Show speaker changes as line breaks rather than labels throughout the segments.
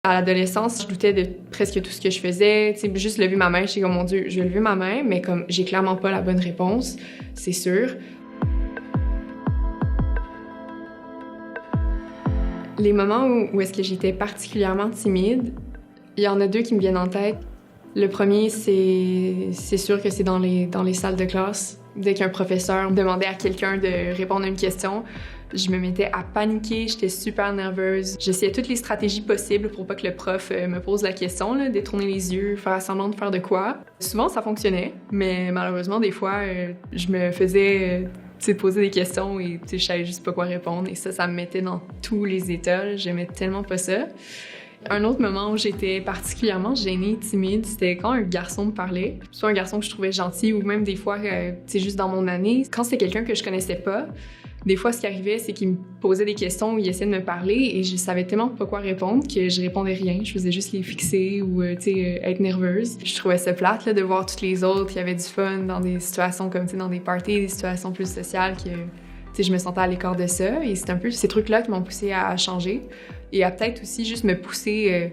À l'adolescence, je doutais de presque tout ce que je faisais. Tu sais, juste lever ma main, j'étais comme, mon Dieu, je vais lever ma main, mais comme j'ai clairement pas la bonne réponse, c'est sûr. Les moments où est-ce que j'étais particulièrement timide, il y en a deux qui me viennent en tête. Le premier, c'est sûr que c'est dans les salles de classe. Dès qu'un professeur demandait à quelqu'un de répondre à une question, je me mettais à paniquer, j'étais super nerveuse. J'essayais toutes les stratégies possibles pour pas que le prof me pose la question, là, détourner les yeux, faire semblant de faire de quoi. Souvent, ça fonctionnait, mais malheureusement, des fois, je me faisais poser des questions et je savais juste pas quoi répondre. Et ça me mettait dans tous les états. J'aimais tellement pas ça. Un autre moment où j'étais particulièrement gênée, timide, c'était quand un garçon me parlait. Soit un garçon que je trouvais gentil ou même des fois, juste dans mon année, quand c'était quelqu'un que je connaissais pas, des fois, ce qui arrivait, c'est qu'il me posait des questions ou il essayait de me parler et je savais tellement pas quoi répondre que je répondais rien. Je faisais juste les fixer ou, être nerveuse. Je trouvais ça plate, là, de voir toutes les autres qui avaient du fun dans des situations comme, dans des parties, des situations plus sociales que, je me sentais à l'écart de ça. Et c'est un peu ces trucs-là qui m'ont poussée à changer et à peut-être aussi juste me pousser,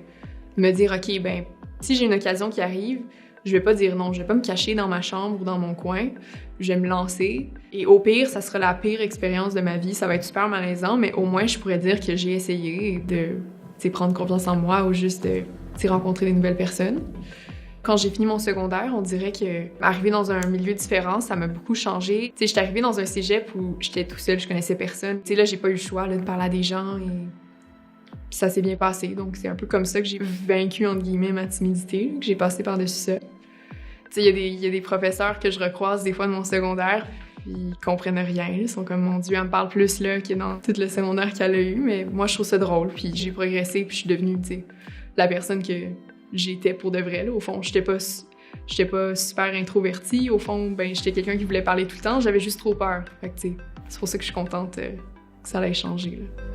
me dire, OK, ben, si j'ai une occasion qui arrive, je vais pas dire non, je vais pas me cacher dans ma chambre ou dans mon coin, je vais me lancer. Et au pire, ça sera la pire expérience de ma vie, ça va être super malaisant, mais au moins je pourrais dire que j'ai essayé de prendre confiance en moi ou juste de rencontrer des nouvelles personnes. Quand j'ai fini mon secondaire, on dirait que arriver dans un milieu différent, ça m'a beaucoup changé. Tu sais, j'étais arrivée dans un cégep où j'étais tout seule, je connaissais personne. Tu sais, là, j'ai pas eu le choix là, de parler à des gens et puis ça s'est bien passé. Donc c'est un peu comme ça que j'ai vaincu, entre guillemets, ma timidité, que j'ai passé par-dessus ça. Tu sais, il y a des professeurs que je recroise des fois de mon secondaire, puis ils comprennent rien. Ils sont comme, mon Dieu, elle me parle plus là que dans tout le secondaire qu'elle a eu. Mais moi, je trouve ça drôle, puis j'ai progressé, puis je suis devenue, tu sais, la personne que j'étais pour de vrai. Là. Au fond, j'étais pas super introvertie. Au fond, ben, j'étais quelqu'un qui voulait parler tout le temps. J'avais juste trop peur. Fait que, tu sais, c'est pour ça que je suis contente que ça allait changer. Là.